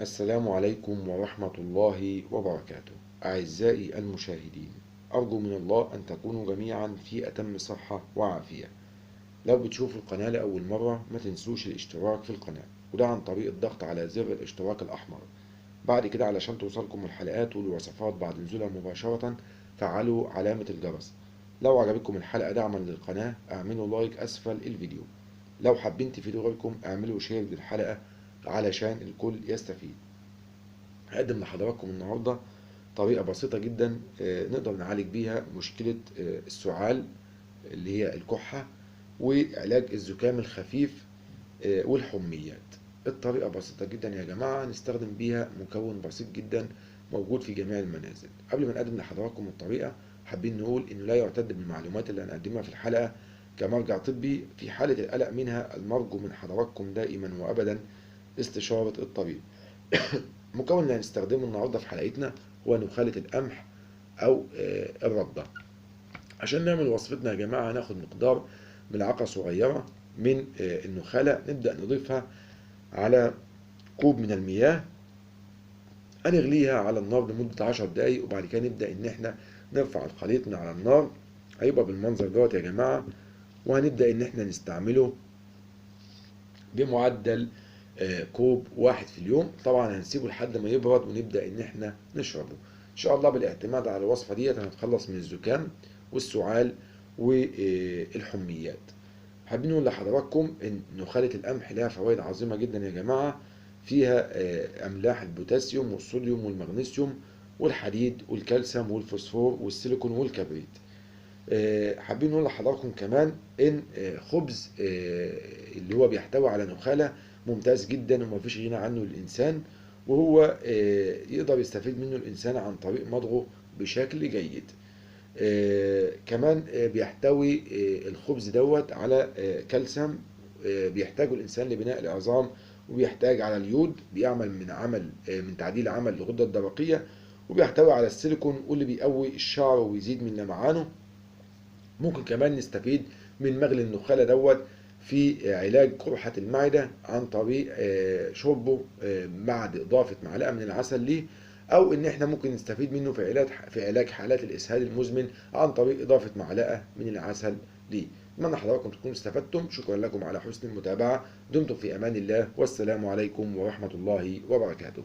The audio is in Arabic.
السلام عليكم ورحمة الله وبركاته. أعزائي المشاهدين، أرجو من الله أن تكونوا جميعا في أتم صحة وعافية. لو بتشوفوا القناة لأول مرة ما تنسوش الاشتراك في القناة، وده عن طريق الضغط على زر الاشتراك الأحمر. بعد كده علشان توصلكم الحلقات والوصفات بعد نزولها مباشرة فعلوا علامة الجرس. لو عجبتكم الحلقة دعما للقناة اعملوا لايك أسفل الفيديو. لو حابين تفيدوا غيركم اعملوا شير للحلقة علشان الكل يستفيد. هقدم لحضراتكم النهاردة طريقة بسيطة جدا نقدر نعالج بيها مشكلة السعال اللي هي الكحة، وعلاج الزكام الخفيف والحميات. الطريقة بسيطة جدا يا جماعة، نستخدم بيها مكون بسيط جدا موجود في جميع المنازل. قبل ما نقدم لحضراتكم الطريقة حابين نقول إنه لا يعتد بالمعلومات اللي هنقدمها في الحلقة كمرجع طبي. في حالة القلق منها المرجو من حضراتكم دائما وأبدا استشارة الطبيب. المكون اللي هنستخدمه النهارده في حلقتنا هو نخالة القمح أو الردة. عشان نعمل وصفتنا يا جماعة هناخد مقدار ملعقة صغيرة من النخالة، نبدأ نضيفها على كوب من المياه، هنغليها على النار لمدة 10 دقايق، وبعد كده نبدأ إن احنا نرفع الخليط من على النار. هيبقى بالمنظر دوت يا جماعة، وهنبدأ إن احنا نستعمله بمعدل كوب واحد في اليوم. طبعا هنسيبه لحد ما يبرد ونبدأ ان احنا نشربه. ان شاء الله بالاعتماد على الوصفة ديت هنتخلص من الزكام والسعال والحميات. حابين نقول لحضراتكم ان نخالة القمح لها فوائد عظيمة جدا يا جماعة. فيها املاح البوتاسيوم والصوديوم والمغنيسيوم والحديد والكالسيوم والفوسفور والسيليكون والكبريت. حابين نقول لحضراتكم كمان ان خبز اللي هو بيحتوي على نخالة ممتاز جدا ومفيش غنى عنه للإنسان، وهو يقدر يستفيد منه الإنسان عن طريق مضغه بشكل جيد. كمان بيحتوي الخبز دوت على كالسيوم بيحتاجه الإنسان لبناء العظام، وبيحتاج على اليود بيعمل من تعديل عمل الغدة الدرقية، وبيحتوي على السيليكون واللي بيقوي الشعر ويزيد من لمعانه. ممكن كمان نستفيد من مغلي النخالة دوت في علاج قرحة المعدة عن طريق شربه بعد إضافة معلقة من العسل ليه، أو إن إحنا ممكن نستفيد منه في علاج حالات الإسهال المزمن عن طريق إضافة معلقة من العسل ليه. أتمنى حضراتكم تكونوا استفدتم. شكرا لكم على حسن المتابعة. دمتم في أمان الله، والسلام عليكم ورحمة الله وبركاته.